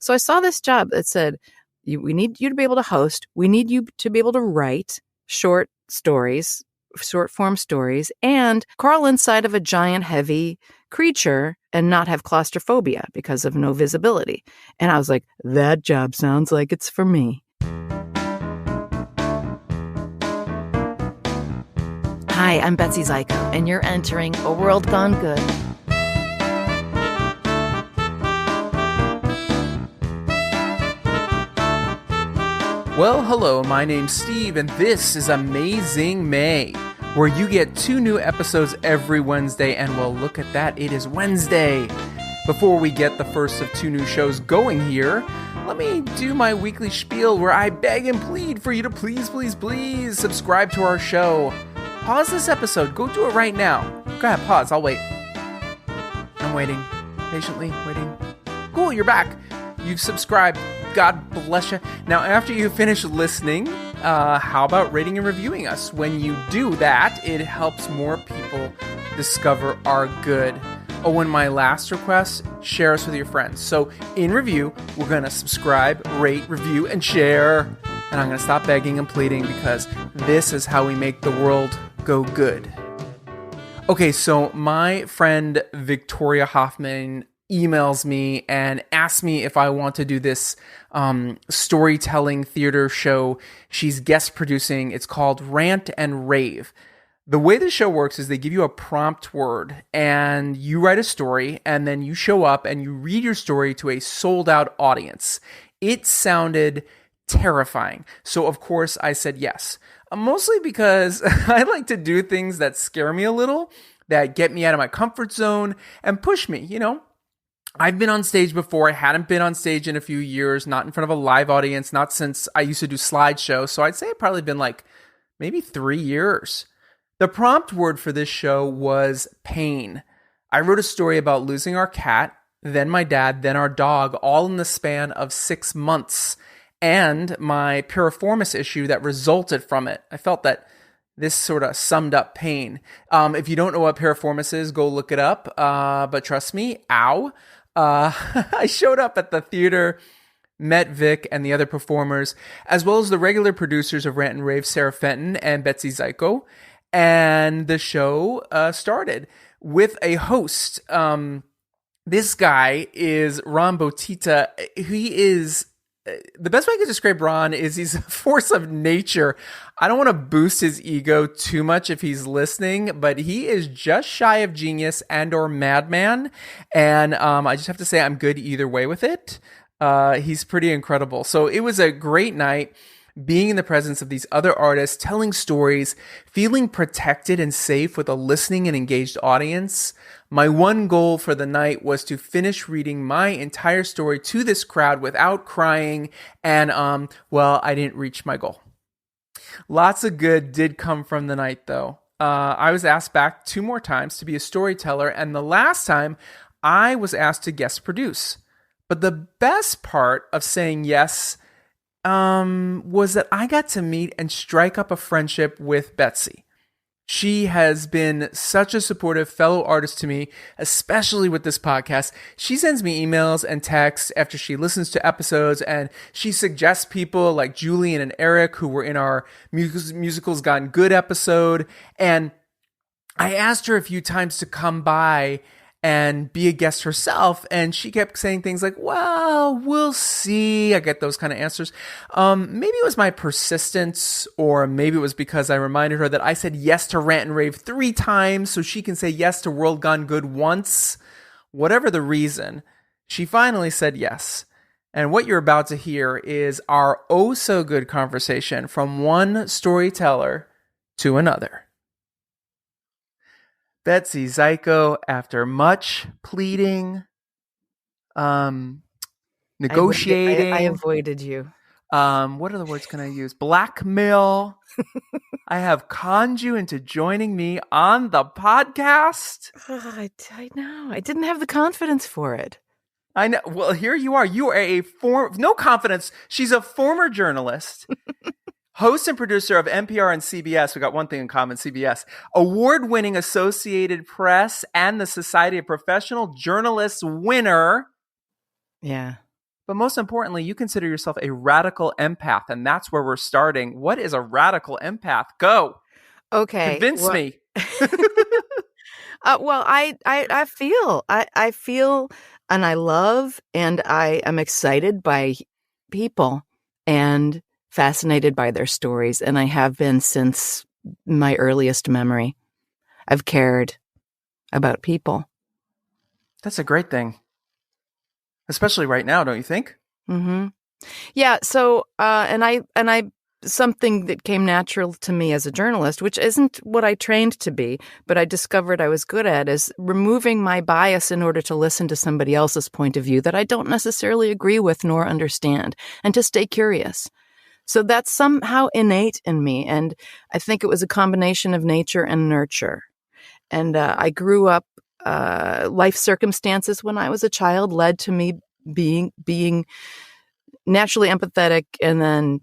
So I saw this job that said, we need you to be able to host. We need you to be able to write short stories, short form stories, and crawl inside of a giant, heavy creature and not have claustrophobia because of no visibility. And I was like, that job sounds like it's for me. Hi, I'm Betsy Zajko, and you're entering A World Gone Good. Well, hello, my name's Steve, and this is A-May-Zing May, where you get 2 new episodes every Wednesday, and well, look at that, it is Wednesday. Before we get the first of 2 new shows going here, let me do my weekly spiel where I beg and plead for you to please subscribe to our show. Pause this episode. Go do it right now. Go ahead, pause. I'll wait. I'm waiting. Patiently waiting. Cool, you're back. You've subscribed. God bless you. Now, after you finish listening, how about rating and reviewing us? When you do that, it helps more people discover our good. Oh, and my last request, share us with your friends. So, in review, we're going to subscribe, rate, review, and share. And I'm going to stop begging and pleading because this is how we make the world go good. Okay, so my friend Victoria Hoffman emails me and asks me if I want to do this storytelling theater show she's guest producing. It's called Rant Rave. The way the show works is they give you a prompt word and you write a story and then you show up and you read your story to a sold out audience. It sounded terrifying. So of course I said yes. Mostly because I like to do things that scare me a little, that get me out of my comfort zone and push me, you know. I've been on stage before. I hadn't been on stage in a few years, not in front of a live audience, not since I used to do slideshows. So I'd say it probably been like maybe 3 years. The prompt word for this show was pain. I wrote a story about losing our cat, then my dad, then our dog, all in the span of 6 months. And my piriformis issue that resulted from it. I felt that this sort of summed up pain. If you don't know what piriformis is, go look it up. But trust me, ow. I showed up at the theater, met Vic and the other performers, as well as the regular producers of Rant Rave, Sarah Fenton and Betsy Zajko. And the show started with a host. This guy is Ron Botita. He is... The best way I could describe Ron is he's a force of nature. I don't want to boost his ego too much if he's listening, but he is just shy of genius and or madman. And I just have to say I'm good either way with it. He's pretty incredible. So it was a great night being in the presence of these other artists, telling stories, feeling protected and safe with a listening and engaged audience. My one goal for the night was to finish reading my entire story to this crowd without crying, and well, I didn't reach my goal. Lots of good did come from the night, though. I was asked back 2 more times to be a storyteller, and the last time I was asked to guest produce. But the best part of saying yes was that I got to meet and strike up a friendship with Betsy. She has been such a supportive fellow artist to me, especially with this podcast. She sends me emails and texts after she listens to episodes, and she suggests people like Julian and Eric, who were in our Musicals Gone Good episode. And I asked her a few times to come by and be a guest herself, and she kept saying things like, well, we'll see. I get those kind of answers. Maybe it was my persistence, or maybe it was because I reminded her that I said yes to Rant and Rave 3 times, so she can say yes to World Gone Good once. Whatever the reason, she finally said yes. And what you're about to hear is our oh-so-good conversation from one storyteller to another. Betsy Zajko, after much pleading, negotiating. I avoided you. What other words can I use? Blackmail. I have conned you into joining me on the podcast. I know. I didn't have the confidence for it. I know. Well, here you are. You are no confidence. She's a former journalist. Host and producer of NPR and CBS, we got one thing in common, CBS, award-winning Associated Press and the Society of Professional Journalists winner. Yeah. But most importantly, you consider yourself a radical empath, and that's where we're starting. What is a radical empath? Go. Okay. Convince me. Well, I feel, and I love, and I am excited by people and fascinated by their stories. And I have been since my earliest memory. I've cared about people. That's a great thing. Especially right now, don't you think? Mm-hmm. Yeah. So, and I, something that came natural to me as a journalist, which isn't what I trained to be, but I discovered I was good at, is removing my bias in order to listen to somebody else's point of view that I don't necessarily agree with nor understand, and to stay curious. So that's somehow innate in me. And I think it was a combination of nature and nurture. And I grew up, life circumstances when I was a child led to me being naturally empathetic and then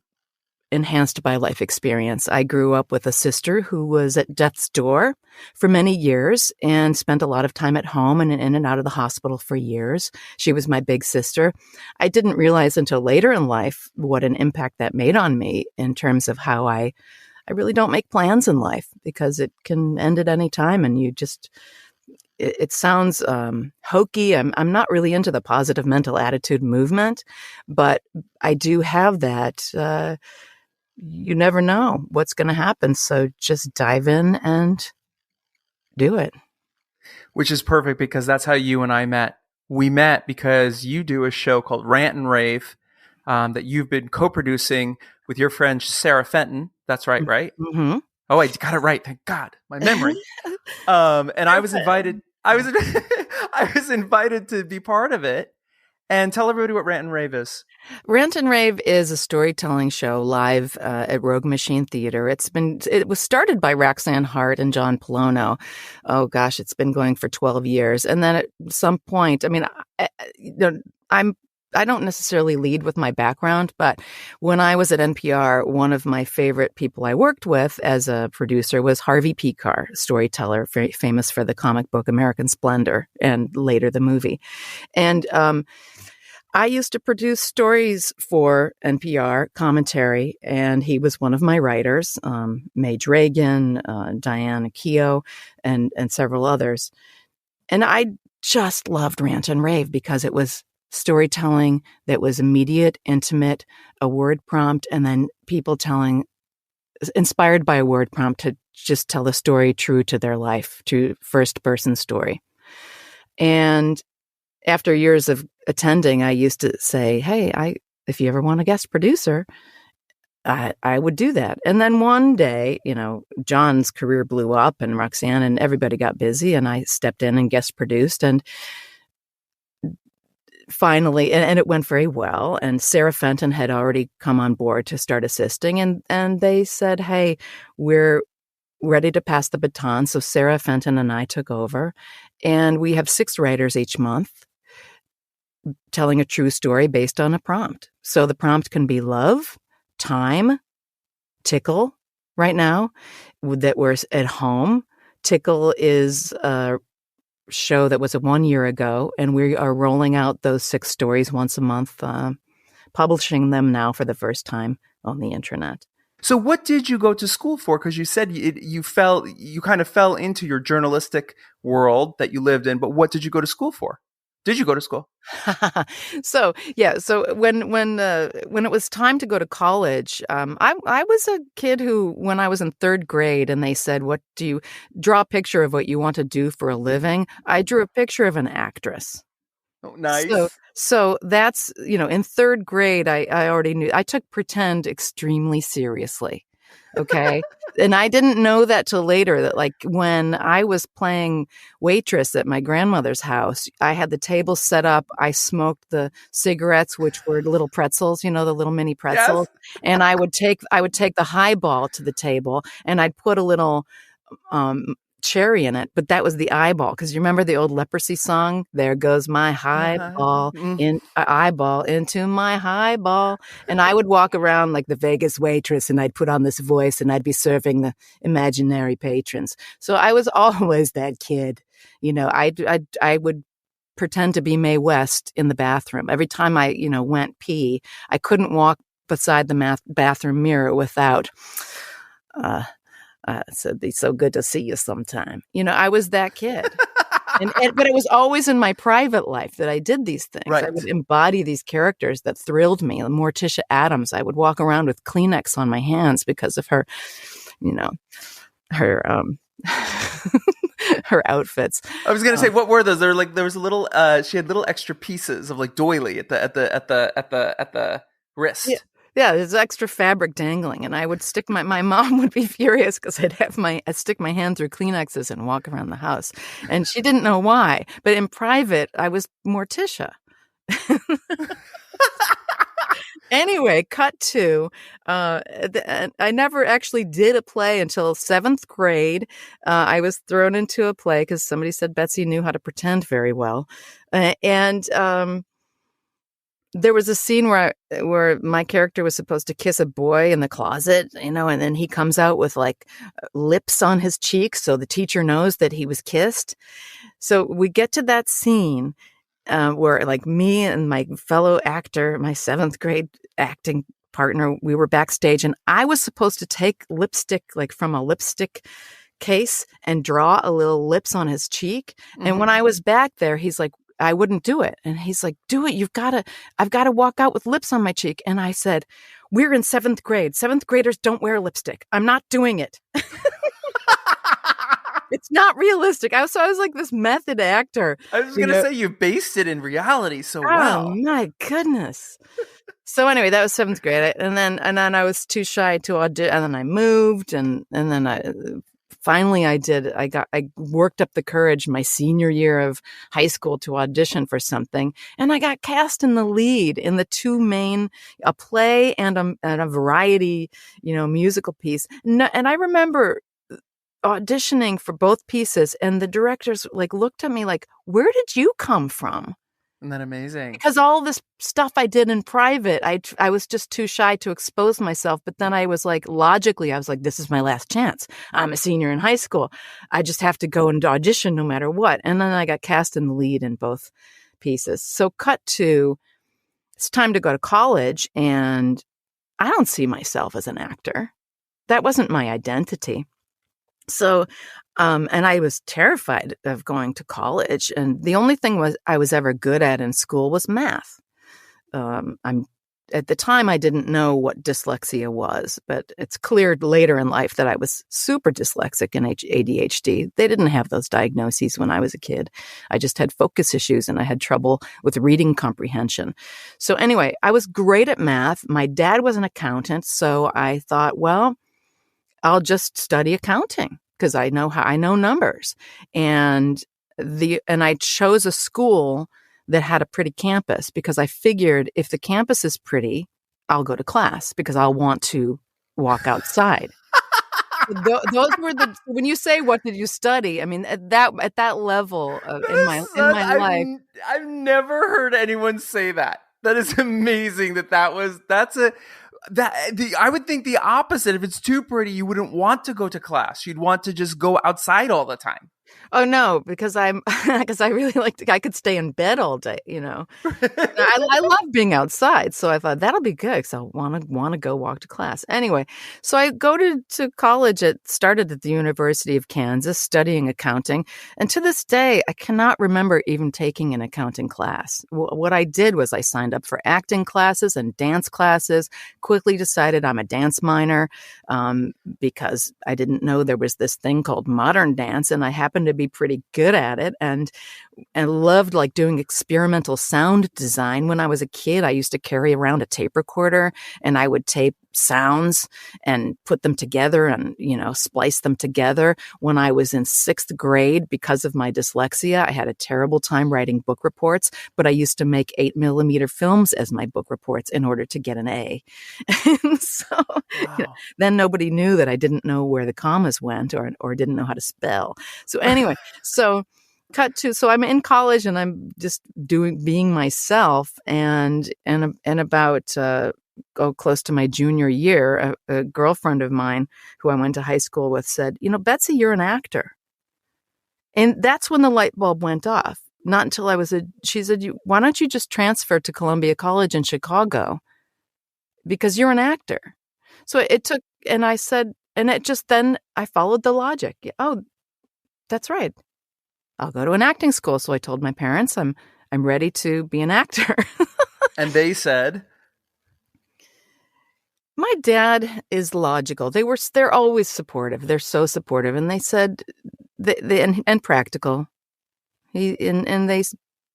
enhanced by life experience. I grew up with a sister who was at death's door for many years and spent a lot of time at home and in and out of the hospital for years. She was my big sister. I didn't realize until later in life what an impact that made on me in terms of how I really don't make plans in life, because it can end at any time, and you just, it sounds hokey. I'm not really into the positive mental attitude movement, but I do have that. You never know what's going to happen, so just dive in and do it. Which is perfect, because that's how you and I met. We met because you do a show called Rant Rave that you've been co-producing with your friend Sarah Fenton. That's right? Mm-hmm. Oh, I got it right. Thank God, my memory. And I was invited. I was invited to be part of it. And tell everybody what Rant Rave is. Rant Rave is a storytelling show live at Rogue Machine Theater. It was started by Roxanne Hart and John Polono. Oh gosh, it's been going for 12 years. And then at some point, I mean, I don't necessarily lead with my background, but when I was at NPR, one of my favorite people I worked with as a producer was Harvey Pekar, storyteller, famous for the comic book American Splendor and later the movie. And I used to produce stories for NPR, commentary, and he was one of my writers, Mae Dragan, Diana Keogh, and several others. And I just loved Rant and Rave because it was storytelling that was immediate, intimate, a word prompt, and then people inspired by a word prompt to just tell a story true to their life, to first person story. And after years of attending, I used to say, hey, if you ever want a guest producer, I would do that. And then one day, John's career blew up and Roxanne and everybody got busy, and I stepped in and guest produced, and finally, and it went very well. And Sarah Fenton had already come on board to start assisting, and they said, hey, we're ready to pass the baton. So Sarah Fenton and I took over, and we have 6 writers each month telling a true story based on a prompt. So the prompt can be love, time, tickle. Right now that we're at home, Tickle is a show that was 1 year ago, and we are rolling out those 6 stories once a month, publishing them now for the first time on the internet. So what did you go to school for? Because you said you kind of fell into your journalistic world that you lived in, but what did you go to school for? Did you go to school? So when it was time to go to college, I was a kid who, when I was in 3rd grade and they said, what do you draw a picture of what you want to do for a living? I drew a picture of an actress. Oh, nice. So that's, in 3rd grade, I already knew. I took pretend extremely seriously. Okay. And I didn't know that till later, that like when I was playing waitress at my grandmother's house, I had the table set up. I smoked the cigarettes, which were little pretzels, the little mini pretzels. Yes. And I would take the highball to the table, and I'd put a little cherry in it, but that was the eyeball, because you remember the old Leprosy song, there goes my highball eyeball into my highball. And I would walk around like the Vegas waitress, and I'd put on this voice, and I'd be serving the imaginary patrons. So I was always that kid. I would pretend to be Mae West in the bathroom. Every time I, went pee, I couldn't walk beside the bathroom mirror without, so it'd be so good to see you sometime. I was that kid. But it was always in my private life that I did these things. Right. I would embody these characters that thrilled me. Morticia Addams, I would walk around with Kleenex on my hands because of her, her her outfits. I was gonna say, what were those? There was a little. She had little extra pieces of like doily at the wrist. Yeah, there's extra fabric dangling, and I would stick my mom would be furious because I'd stick my hand through Kleenexes and walk around the house, and she didn't know why. But in private, I was Morticia. Anyway, cut to, I never actually did a play until 7th grade. I was thrown into a play because somebody said Betsy knew how to pretend very well, and there was a scene where my character was supposed to kiss a boy in the closet, and then he comes out with like lips on his cheeks, so the teacher knows that he was kissed. So we get to that scene where like me and my fellow actor, my 7th grade acting partner, we were backstage, and I was supposed to take lipstick like from a lipstick case and draw a little lips on his cheek. Mm-hmm. And when I was back there, he's like, I wouldn't do it. And he's like, do it. I've got to walk out with lips on my cheek. And I said, we're in 7th grade. 7th graders don't wear lipstick. I'm not doing it. It's not realistic. I was like this method actor. I was going to say you based it in reality so well. Oh my goodness. So anyway, that was 7th grade. And then I was too shy to audition. And then I moved and then finally I worked up the courage my senior year of high school to audition for something. And I got cast in the lead in the two main, a play and a variety, musical piece. And I remember auditioning for both pieces, and the directors like looked at me like, where did you come from? Isn't that amazing? Because all this stuff I did in private, I was just too shy to expose myself. But then I was like, logically, I was like, this is my last chance. I'm a senior in high school. I just have to go and audition no matter what. And then I got cast in the lead in both pieces. So cut to, it's time to go to college, and I don't see myself as an actor. That wasn't my identity. So, and I was terrified of going to college. And the only thing I was ever good at in school was math. At the time, I didn't know what dyslexia was, but it's clear later in life that I was super dyslexic and ADHD. They didn't have those diagnoses when I was a kid. I just had focus issues and I had trouble with reading comprehension. So anyway, I was great at math. My dad was an accountant, so I thought, well, I'll just study accounting because I know numbers. And I chose a school that had a pretty campus because I figured if the campus is pretty, I'll go to class because I'll want to walk outside. Those were when you say, what did you study? I mean, at that level in my life. I've never heard anyone say that. That is amazing I would think the opposite. If it's too pretty, you wouldn't want to go to class. You'd want to just go outside all the time. Oh no, because I really I could stay in bed all day, I love being outside. So I thought that'll be good because I want to go walk to class. Anyway, so I go to college. It started at the University of Kansas studying accounting. And to this day, I cannot remember even taking an accounting class. What I did was I signed up for acting classes and dance classes, quickly decided I'm a dance minor because I didn't know there was this thing called modern dance. And I happened to be pretty good at it and loved like doing experimental sound design. When I was a kid, I used to carry around a tape recorder and I would tape sounds and put them together and, splice them together. When I was in 6th grade, because of my dyslexia, I had a terrible time writing book reports, but I used to make 8mm films as my book reports in order to get an A. And so Wow. then nobody knew that I didn't know where the commas went or didn't know how to spell. So anyway, so I'm in college and I'm just being myself and about close to my junior year, a girlfriend of mine who I went to high school with said, Betsy, you're an actor. And that's when the light bulb went off. not until she said, why don't you just transfer to Columbia College in Chicago? Because you're an actor. So it took, and I said, and it just, then I followed the logic. Oh, that's right. I'll go to an acting school. So I told my parents, I'm ready to be an actor. And they said, my dad is logical. They're always supportive. They're so supportive. And they said, and practical. And they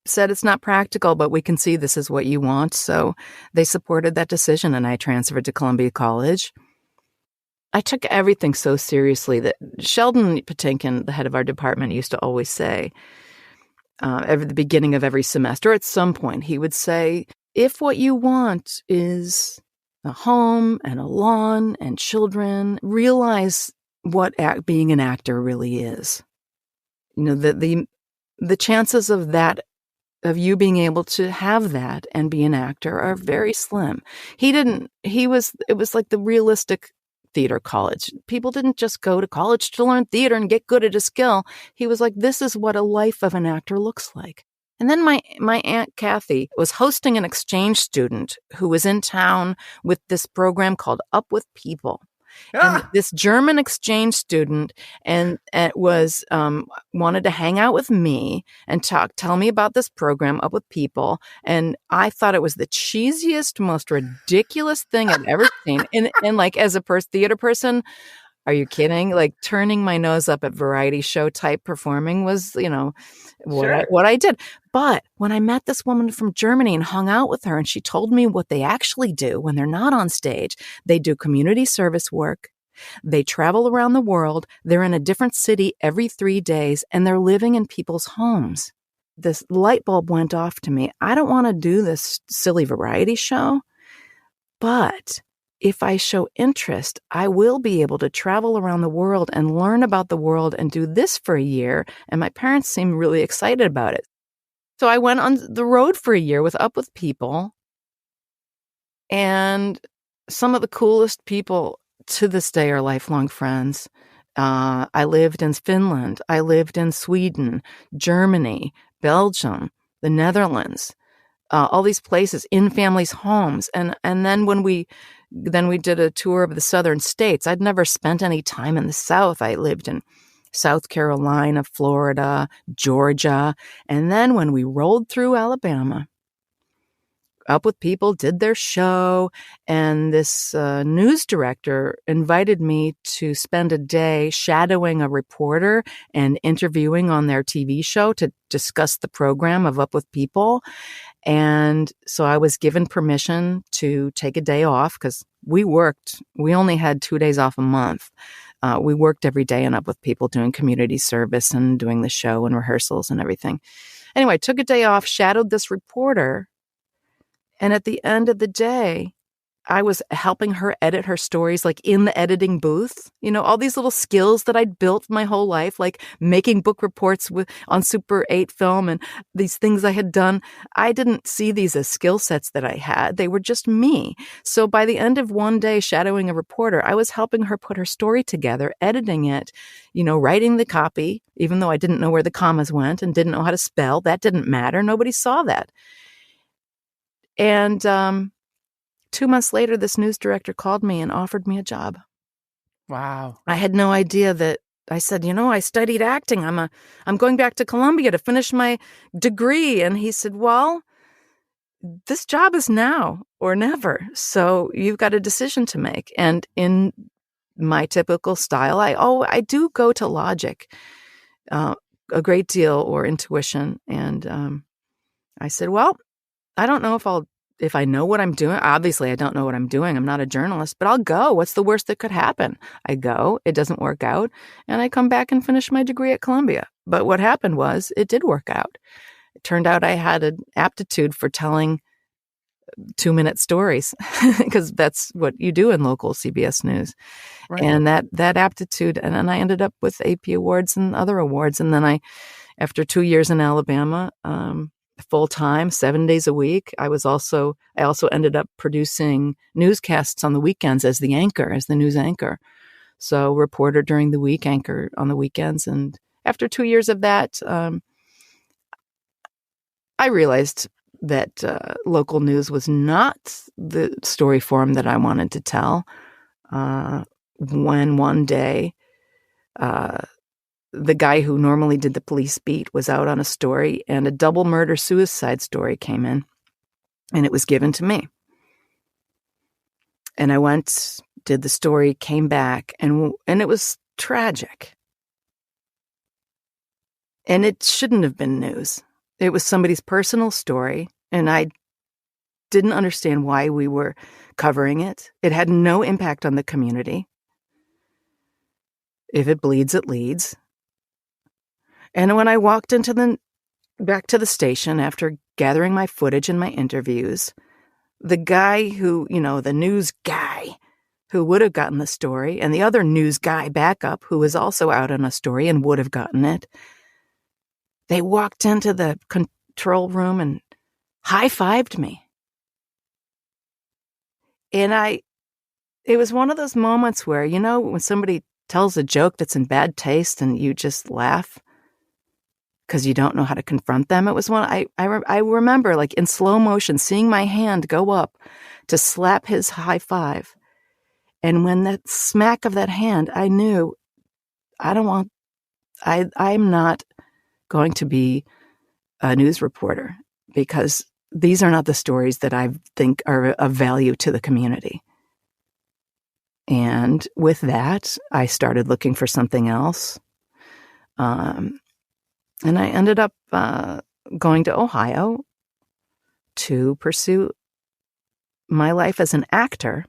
said, it's not practical, but we can see this is what you want. So they supported that decision, and I transferred to Columbia College. I took everything so seriously that Sheldon Patinkin, the head of our department, used to always say, at the beginning of every semester, at some point, he would say, if what you want is a home and a lawn and children, realize what being an actor really is. The chances of that, of you being able to have that and be an actor, are very slim. It was like the realistic theater college. People didn't just go to college to learn theater and get good at a skill. He was like, this is what a life of an actor looks like. And then my Aunt Kathy was hosting an exchange student who was in town with this program called Up with People. And this German exchange student was wanted to hang out with me and tell me about this program, Up with People. And I thought it was the cheesiest, most ridiculous thing I've ever seen. And like, as a theater person, are you kidding? Like, turning my nose up at variety show type performing was, what I did. But when I met this woman from Germany and hung out with her, and she told me what they actually do when they're not on stage, they do community service work. They travel around the world. They're in a different city every 3 days, and they're living in people's homes. This light bulb went off to me. I don't want to do this silly variety show, but if I show interest, I will be able to travel around the world and learn about the world and do this for a year. And my parents seemed really excited about it. So I went on the road for a year with Up with People. And some of the coolest people to this day are lifelong friends. I lived in Finland. I lived in Sweden, Germany, Belgium, the Netherlands, all these places in families' homes. And then when we did a tour of the southern states, I'd never spent any time in the South. I lived in South Carolina, Florida, Georgia. And then when we rolled through Alabama, Up with People did their show, and this news director invited me to spend a day shadowing a reporter and interviewing on their TV show to discuss the program of Up with People. And so I was given permission to take a day off because we only had 2 days off a month. We worked every day in Up with People doing community service and doing the show and rehearsals and everything. Anyway, I took a day off, shadowed this reporter. And at the end of the day, I was helping her edit her stories, like in the editing booth, all these little skills that I'd built my whole life, like making book reports on Super 8 film and these things I had done. I didn't see these as skill sets that I had. They were just me. So by the end of one day shadowing a reporter, I was helping her put her story together, editing it, writing the copy, even though I didn't know where the commas went and didn't know how to spell. That didn't matter. Nobody saw that. And 2 months later, this news director called me and offered me a job. Wow. I had no idea that. I said, I studied acting. I'm going back to Columbia to finish my degree. And he said, well, this job is now or never. So you've got a decision to make. And in my typical style, I do go to logic a great deal, or intuition. And I said, well, I don't know if I know what I'm doing. Obviously, I don't know what I'm doing. I'm not a journalist, but I'll go. What's the worst that could happen? I go, it doesn't work out, and I come back and finish my degree at Columbia. But what happened was it did work out. It turned out I had an aptitude for telling 2-minute stories because that's what you do in local CBS News. Right. And that aptitude, and then I ended up with AP awards and other awards. And then after 2 years in Alabama, full time, 7 days a week. I also ended up producing newscasts on the weekends as the news anchor. So reporter during the week, anchor on the weekends. And after 2 years of that, I realized that local news was not the story form that I wanted to tell. When one day, the guy who normally did the police beat was out on a story, and a double murder-suicide story came in, and it was given to me. And I went, did the story, came back, and it was tragic. And it shouldn't have been news. It was somebody's personal story, and I didn't understand why we were covering it. It had no impact on the community. If it bleeds, it leads. And when I walked back to the station after gathering my footage and my interviews, the guy who, the news guy who would have gotten the story, and the other news guy backup who was also out on a story and would have gotten it, they walked into the control room and high-fived me. And it was one of those moments where, when somebody tells a joke that's in bad taste and you just laugh because you don't know how to confront them. It was one I remember, like in slow motion, seeing my hand go up to slap his high five. And when that smack of that hand, I knew I'm not going to be a news reporter, because these are not the stories that I think are of value to the community. And with that, I started looking for something else. And I ended up going to Ohio to pursue my life as an actor.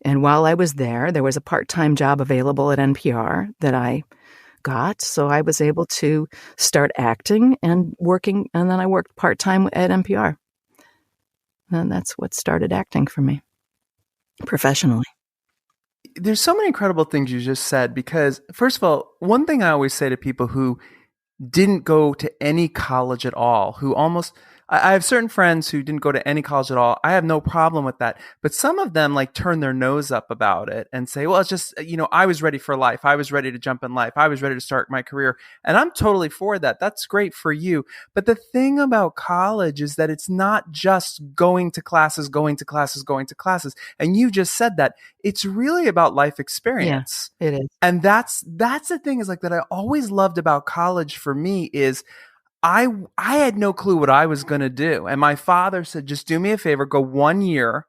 And while I was there was a part-time job available at NPR that I got. So I was able to start acting and working. And then I worked part-time at NPR. And that's what started acting for me professionally. There's so many incredible things you just said, because first of all, one thing I always say to people who didn't go to any college at all, I have certain friends who didn't go to any college at all. I have no problem with that. But some of them turn their nose up about it and say, well, it's just, I was ready for life. I was ready to jump in life. I was ready to start my career. And I'm totally for that. That's great for you. But the thing about college is that it's not just going to classes. And you just said that. It's really about life experience. Yeah, it is. And that's the thing is that I always loved about college for me is I had no clue what I was going to do. And my father said, just do me a favor, go 1 year,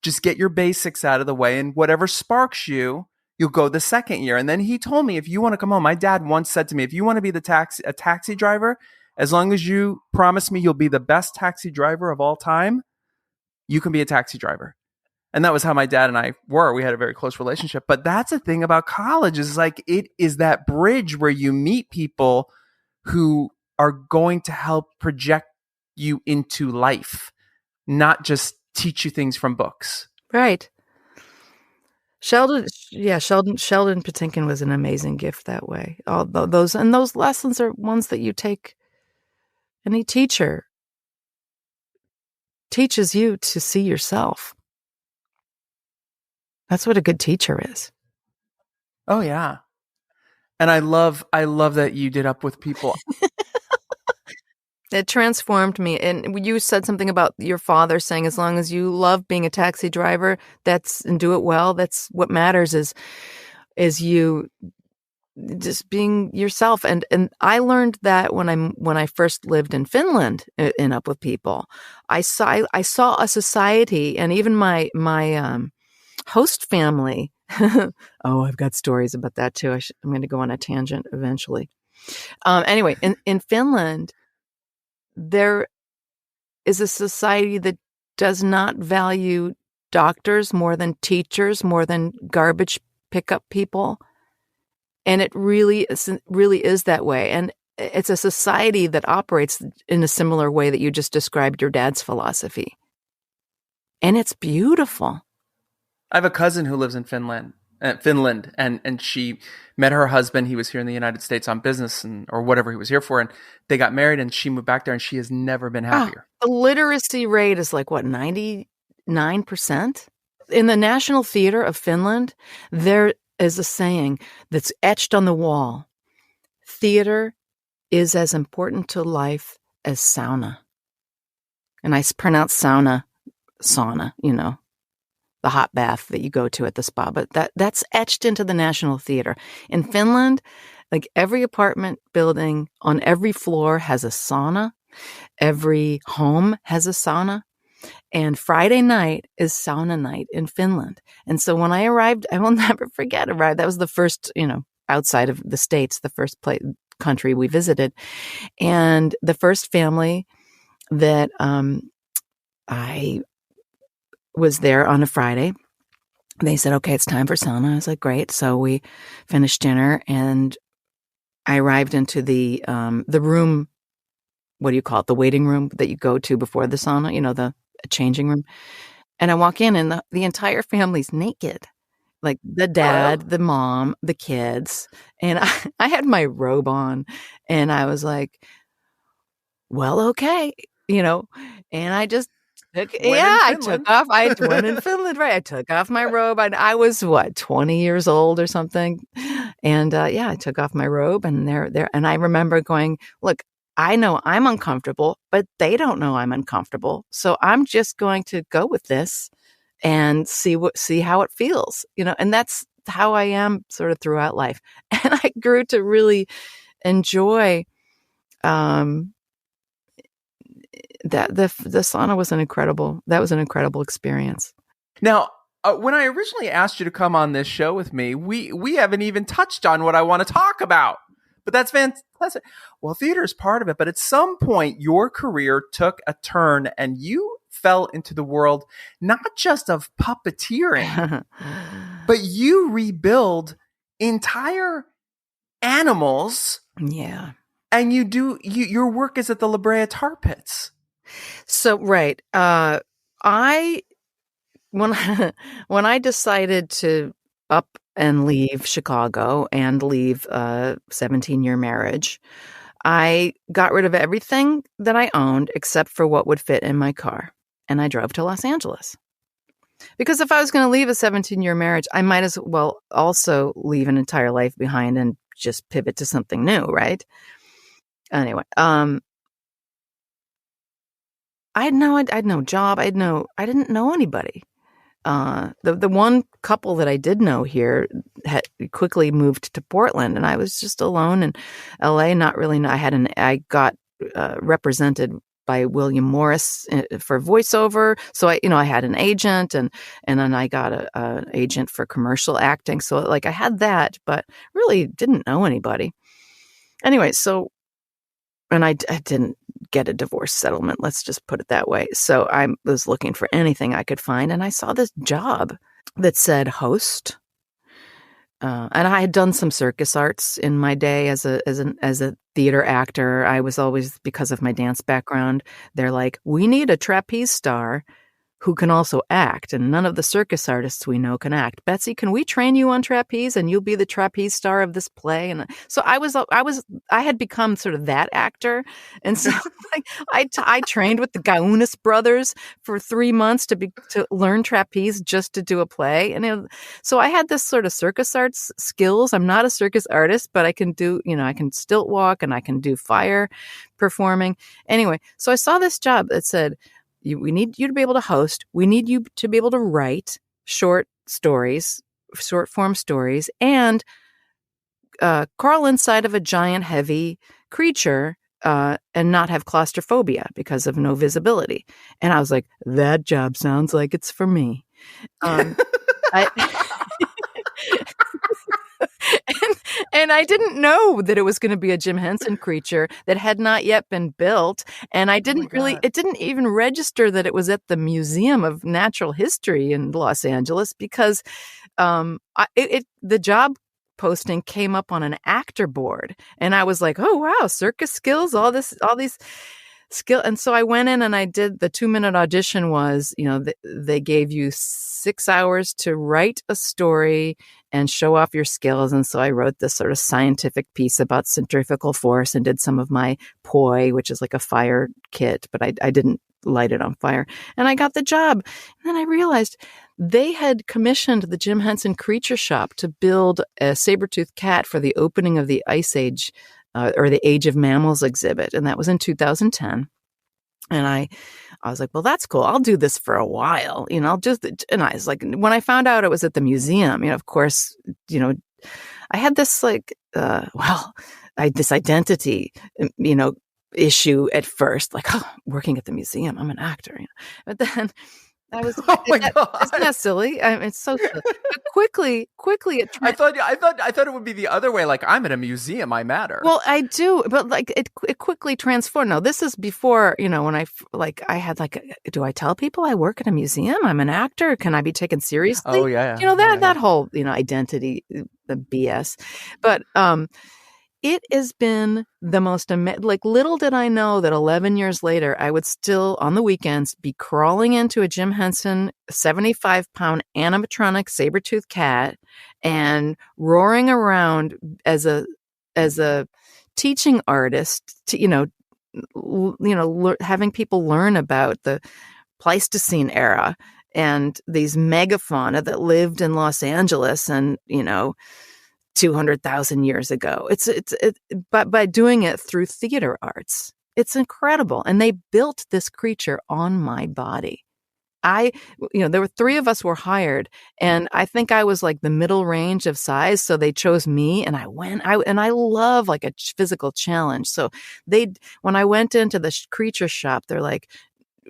just get your basics out of the way, and whatever sparks you'll go the second year. And then he told me, if you want to come home, my dad once said to me, if you want to be a taxi driver, as long as you promise me you'll be the best taxi driver of all time, you can be a taxi driver. And that was how my dad and I were. We had a very close relationship. But that's the thing about college is it is that bridge where you meet people who are going to help project you into life, not just teach you things from books. Right. Sheldon Patinkin was an amazing gift that way. All those lessons are ones that you take. Any teacher teaches you to see yourself. That's what a good teacher is. Oh yeah. And I love that you did up with people. It transformed me. And you said something about your father saying, as long as you love being a taxi driver, and do it well, that's what matters is you just being yourself. And I learned that when I first lived in Finland in Up With People. I saw a society, and even my host family. Oh, I've got stories about that too. I'm going to go on a tangent eventually. Anyway, in Finland, there is a society that does not value doctors more than teachers, more than garbage pickup people. And it really is that way. And it's a society that operates in a similar way that you just described your dad's philosophy. And it's beautiful. I have a cousin who lives in Finland, and she met her husband. He was here in the United States on business or whatever he was here for, and they got married, and she moved back there, and she has never been happier. The literacy rate is 99%? In the National Theater of Finland, there is a saying that's etched on the wall. Theater is as important to life as sauna. And I pronounce sauna, the hot bath that you go to at the spa. But that's etched into the National Theater. In Finland, like every apartment building on every floor has a sauna. Every home has a sauna. And Friday night is sauna night in Finland. And so when I arrived, I will never forget arrived. That was the first, outside of the States, the first country we visited. And the first family that I was there on a Friday, they said, okay, it's time for sauna. I was like, great. So we finished dinner and I arrived into the room. What do you call it? The waiting room that you go to before the sauna, the changing room. And I walk in and the entire family's naked. Like the dad, the mom, the kids. And I had my robe on and I was like, well, okay, and I just took, I took off. I went in Finland, right? I took off my robe. I was 20 years old or something. And I took off my robe and there. And I remember going, look, I know I'm uncomfortable, but they don't know I'm uncomfortable. So I'm just going to go with this and see how it feels, and that's how I am sort of throughout life. And I grew to really enjoy that the sauna was an incredible experience. Now, when I originally asked you to come on this show with me, we haven't even touched on what I want to talk about. But that's fantastic. Well, theater is part of it, but at some point your career took a turn and you fell into the world not just of puppeteering, but you rebuild entire animals. Yeah. And your work is at the La Brea Tar Pits. So, right. When I decided to up and leave Chicago and leave a 17-year marriage, I got rid of everything that I owned except for what would fit in my car. And I drove to Los Angeles. Because if I was going to leave a 17-year marriage, I might as well also leave an entire life behind and just pivot to something new, right? Anyway, I had no job. I didn't know anybody. The one couple that I did know here had quickly moved to Portland, and I was just alone in LA. Not really. I got represented by William Morris for voiceover. So I had an agent, and then I got an agent for commercial acting. So like I had that, but really didn't know anybody. Anyway, so. And I didn't get a divorce settlement. Let's just put it that way. So I was looking for anything I could find. And I saw this job that said host. And I had done some circus arts in my day as a theater actor. I was always, because of my dance background, they're like, we need a trapeze star who can also act, and none of the circus artists we know can act. Betsy, can we train you on trapeze and you'll be the trapeze star of this play? And so I had become sort of that actor. And so I trained with the Gaunis brothers for 3 months to learn trapeze just to do a play. And so I had this sort of circus arts skills. I'm not a circus artist, but I can do, I can stilt walk and I can do fire performing. Anyway, so I saw this job that said, we need you to be able to host. We need you to be able to write short form stories, and crawl inside of a giant, heavy creature and not have claustrophobia because of no visibility. And I was like, that job sounds like it's for me. And I didn't know that it was going to be a Jim Henson creature that had not yet been built. And I didn't it didn't even register that it was at the Museum of Natural History in Los Angeles, because the job posting came up on an actor board. And I was like, oh, wow, circus skills, all these skill. And so I went in and I did the 2-minute audition. Was, they gave you 6 hours to write a story and show off your skills. And so I wrote this sort of scientific piece about centrifugal force and did some of my poi, which is like a fire kit, but I didn't light it on fire. And I got the job. And then I realized they had commissioned the Jim Henson Creature Shop to build a saber-toothed cat for the opening of the Ice Age or the Age of Mammals exhibit, and that was in 2010. And I was like, well, that's cool. I'll do this for a while, and I was like, when I found out it was at the museum, of course, I had this this identity, issue at first, like, oh, working at the museum, I'm an actor, but then I was, oh my God. Isn't that silly? It's so silly. But quickly, I thought it would be the other way. Like, I'm at a museum, I matter. Well, I do, but like it quickly transformed. No, this is before, when I had do I tell people I work at a museum? I'm an actor. Can I be taken seriously? Oh yeah. That whole, identity, the BS. But, it has been the most little did I know that 11 years later, I would still on the weekends be crawling into a Jim Henson 75-pound animatronic saber-toothed cat and roaring around as a teaching artist to, having people learn about the Pleistocene era and these megafauna that lived in Los Angeles and, 200,000 years ago. But by doing it through theater arts, it's incredible. And they built this creature on my body. There were 3 of us were hired, and I think I was like the middle range of size. So they chose me, and I love like a physical challenge. So when I went into the creature shop, they're like,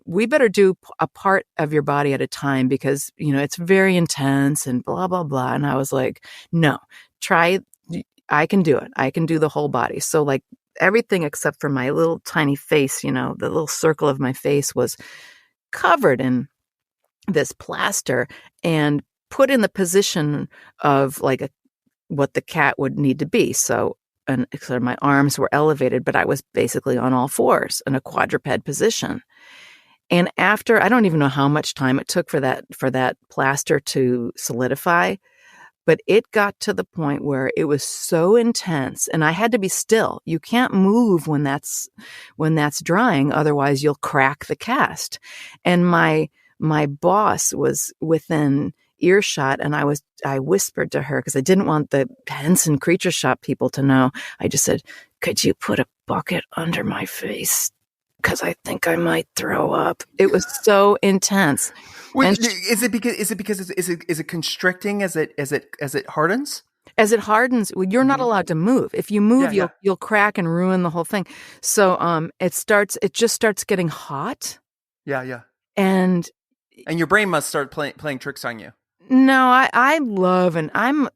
we better do a part of your body at a time because, it's very intense and blah, blah, blah. And I was like, no, I can do it. I can do the whole body. So like everything except for my little tiny face, the little circle of my face was covered in this plaster and put in the position of like what the cat would need to be. So my arms were elevated, but I was basically on all fours in a quadruped position. And after, I don't even know how much time it took for that plaster to solidify, but it got to the point where it was so intense and I had to be still. You can't move when that's drying. Otherwise you'll crack the cast. And my boss was within earshot, and I whispered to her because I didn't want the Henson Creature Shop people to know. I just said, could you put a bucket under my face? Because I think I might throw up. It was so intense. Wait, is it constricting as it hardens? As it hardens, you're not allowed to move. If you move, you'll crack and ruin the whole thing. So it just starts getting hot. Yeah. And your brain must start playing tricks on you. No, I love, and I'm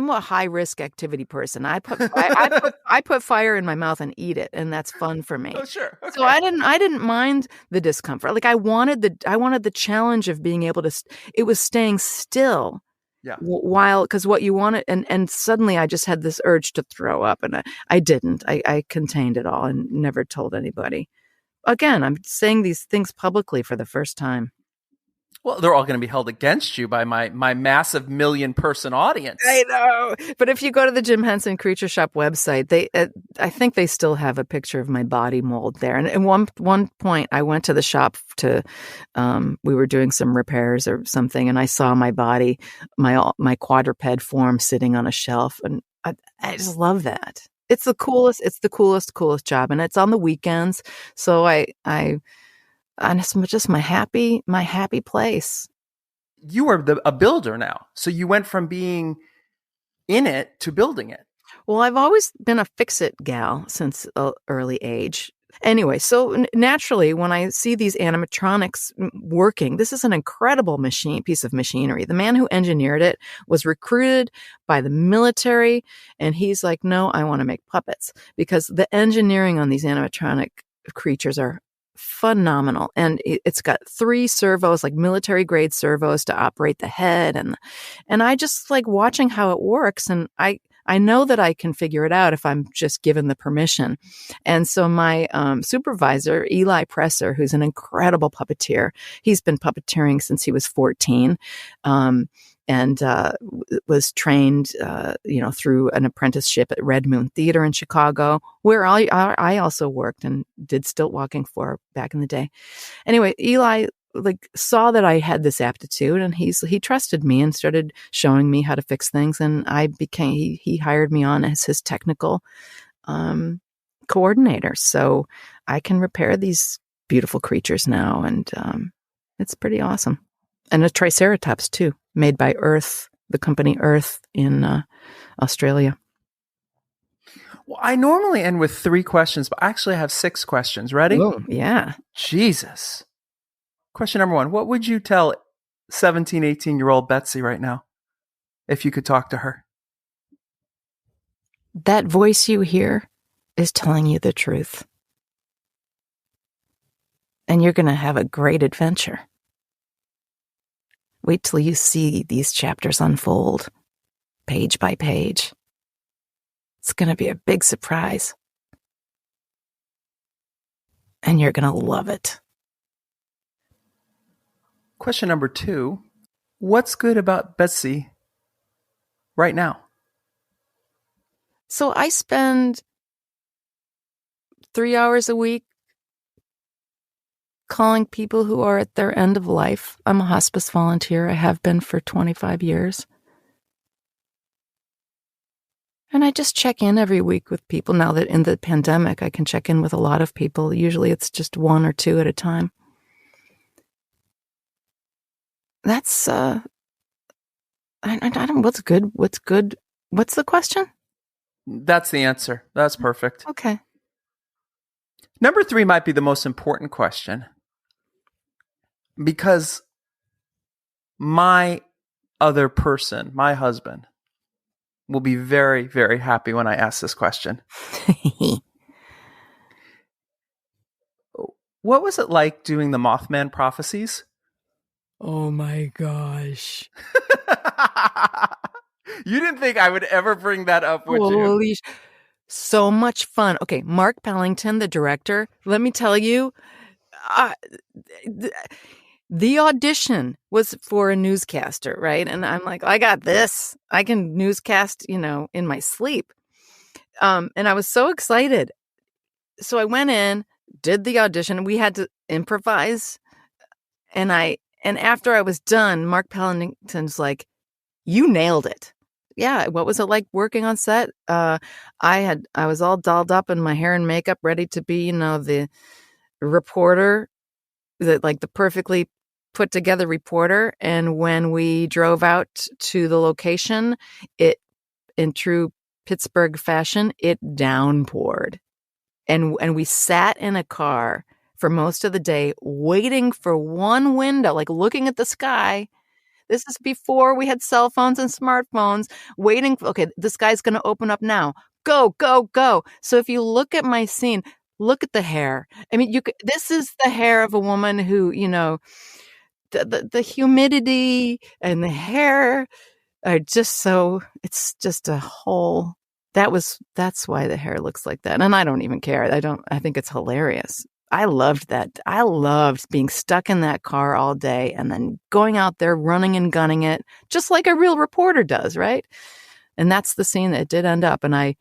a high risk activity person. I put fire in my mouth and eat it, and that's fun for me. Oh, sure. Okay. So I didn't mind the discomfort. Like I wanted the challenge of being able to. It was staying still. Yeah. Because what you wanted, and suddenly I just had this urge to throw up, and I didn't. I contained it all and never told anybody. Again, I'm saying these things publicly for the first time. Well, they're all going to be held against you by my massive 1 million person audience. I know. But if you go to the Jim Henson Creature Shop website, I think they still have a picture of my body mold there. And at one point, I went to the shop we were doing some repairs or something, and I saw my body, my quadruped form sitting on a shelf. And I just love that. It's the coolest job. And it's on the weekends. So and it's just my happy place. You are a builder now. So you went from being in it to building it. Well, I've always been a fix-it gal since an early age. Anyway, so naturally, when I see these animatronics working, this is an incredible piece of machinery. The man who engineered it was recruited by the military, and he's like, no, I want to make puppets, because the engineering on these animatronic creatures are phenomenal. And it's got 3 servos, like military grade servos, to operate the head. And I just like watching how it works. And I know that I can figure it out if I'm just given the permission. And so my supervisor, Eli Presser, who's an incredible puppeteer, he's been puppeteering since he was 14. And was trained, through an apprenticeship at Red Moon Theater in Chicago, where I also worked and did stilt walking for back in the day. Anyway, Eli saw that I had this aptitude, and he trusted me and started showing me how to fix things. And he hired me on as his technical coordinator. So I can repair these beautiful creatures now. And it's pretty awesome. And a Triceratops, too, made by Earth, the company Earth in Australia. Well, I normally end with 3 questions, but I actually have 6 questions. Ready? Oh, yeah. Jesus. Question number 1. What would you tell 17, 18-year-old Betsy right now if you could talk to her? That voice you hear is telling you the truth. And you're going to have a great adventure. Wait till you see these chapters unfold, page by page. It's going to be a big surprise. And you're going to love it. Question number 2. What's good about Betsy right now? So I spend 3 hours a week calling people who are at their end of life. I'm a hospice volunteer. I have been for 25 years. And I just check in every week with people. Now that in the pandemic, I can check in with a lot of people. Usually it's just 1 or 2 at a time. That's, I don't, what's good? What's good? What's the question? That's the answer. That's perfect. Okay. Number 3 might be the most important question. Because my other person, my husband, will be very, very happy when I ask this question. What was it like doing the Mothman prophecies? Oh my gosh. You didn't think I would ever bring that up, would you? So much fun. Okay, Mark Pellington, the director, let me tell you, the audition was for a newscaster, right? And I'm like, I got this. I can newscast, in my sleep. And I was so excited. So I went in, did the audition. We had to improvise. And after I was done, Mark Pellington's like, you nailed it. Yeah. What was it like working on set? I was all dolled up in my hair and makeup, ready to be, the reporter, the perfectly put together reporter. And when we drove out to the location, it, in true Pittsburgh fashion, it downpoured. And we sat in a car for most of the day, waiting for one window, looking at the sky. This is before we had cell phones and smartphones, waiting. Okay, the sky's going to open up now. Go, go, go. So if you look at my scene, look at the hair. I mean, this is the hair of a woman who, the humidity and the hair are just so, it's just a whole, that's why the hair looks like that. And I don't even care. I think it's hilarious. I loved that. I loved being stuck in that car all day and then going out there running and gunning it, just like a real reporter does, right? And that's the scene that it did end up. And I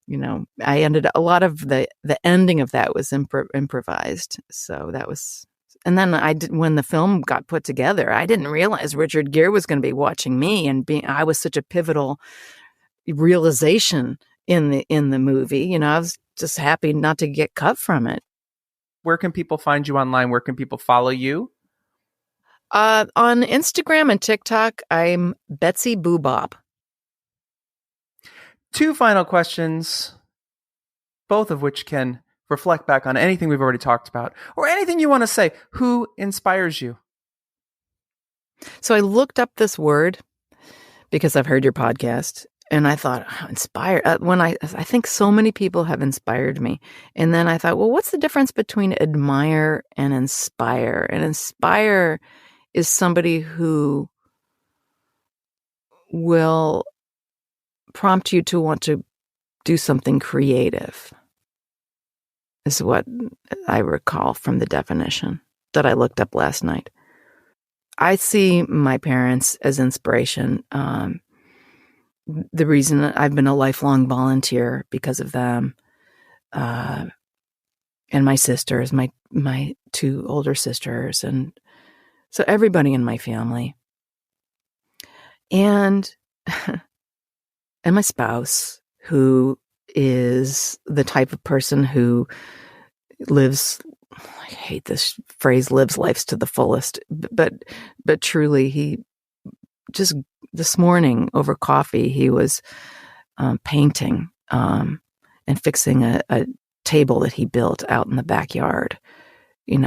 ended a lot of the ending of that was improvised. So that was, and then when the film got put together, I didn't realize Richard Gere was going to be watching me, and I was such a pivotal realization in the movie. I was just happy not to get cut from it. Where can people find you online? Where can people follow you? On Instagram and TikTok, I'm Betsy Boobop. 2 final questions, both of which can reflect back on anything we've already talked about or anything you want to say. Who inspires you? So I looked up this word because I've heard your podcast. And I thought, inspire. I think so many people have inspired me. And then I thought, well, what's the difference between admire and inspire? And inspire is somebody who will prompt you to want to do something creative, is what I recall from the definition that I looked up last night. I see my parents as inspiration. The reason I've been a lifelong volunteer because of them, and my sisters, my 2 older sisters, and so everybody in my family, and my spouse, who is the type of person who lives, I hate this phrase, lives life to the fullest, but truly, he just this morning over coffee, he was painting and fixing a table that he built out in the backyard. We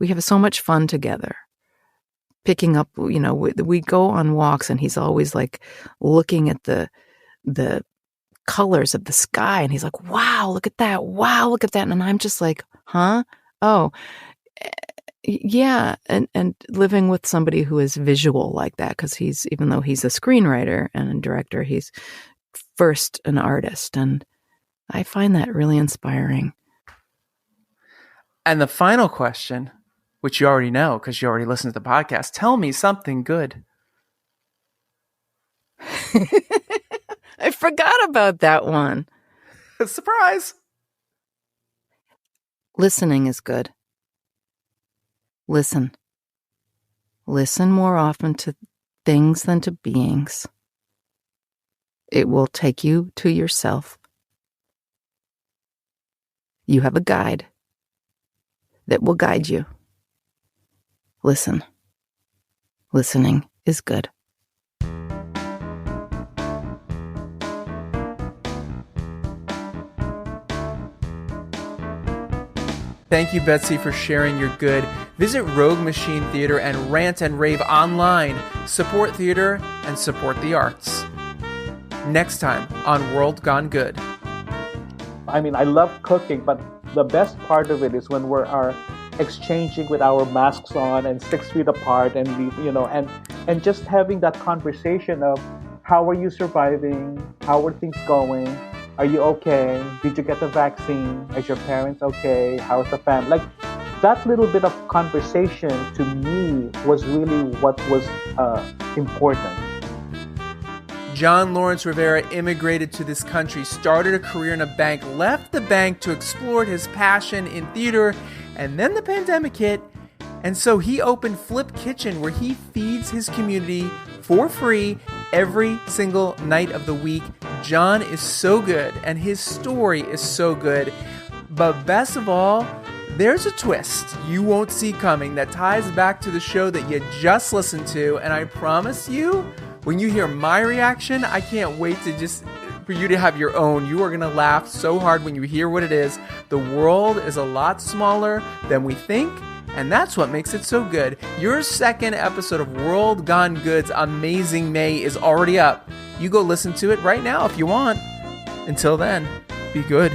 have so much fun together. Picking up, we go on walks and he's always like looking at the colors of the sky and he's like, wow, look at that. Wow, look at that. And I'm just like, huh? Oh, yeah. And living with somebody who is visual like that, because even though he's a screenwriter and a director, he's first an artist. And I find that really inspiring. And the final question, which you already know because you already listened to the podcast, tell me something good. I forgot about that one. Surprise. Listening is good. Listen. Listen more often to things than to beings. It will take you to yourself. You have a guide that will guide you. Listen. Listening is good. Thank you, Betsy, for sharing your good. Visit Rogue Machine Theater and Rant and Rave online. Support theater and support the arts. Next time on World Gone Good. I mean, I love cooking, but the best part of it is when we're exchanging with our masks on and 6 feet apart, and and just having that conversation of how are you surviving? How are things going? Are you okay? Did you get the vaccine? Is your parents okay? How's the family? Like, that little bit of conversation to me was really what was important. John Lawrence Rivera immigrated to this country, started a career in a bank, left the bank to explore his passion in theater, and then the pandemic hit, and so he opened Flip Kitchen, where he feeds his community for free every single night of the week. John is so good, and his story is so good, but best of all, there's a twist you won't see coming that ties back to the show that you just listened to, and I promise you, when you hear my reaction, I can't wait for you to have your own. You are going to laugh so hard when you hear what it is. The world is a lot smaller than we think, and that's what makes it so good. Your second episode of World Gone Good's A-May-Zing May is already up. You go listen to it right now if you want. Until then, be good.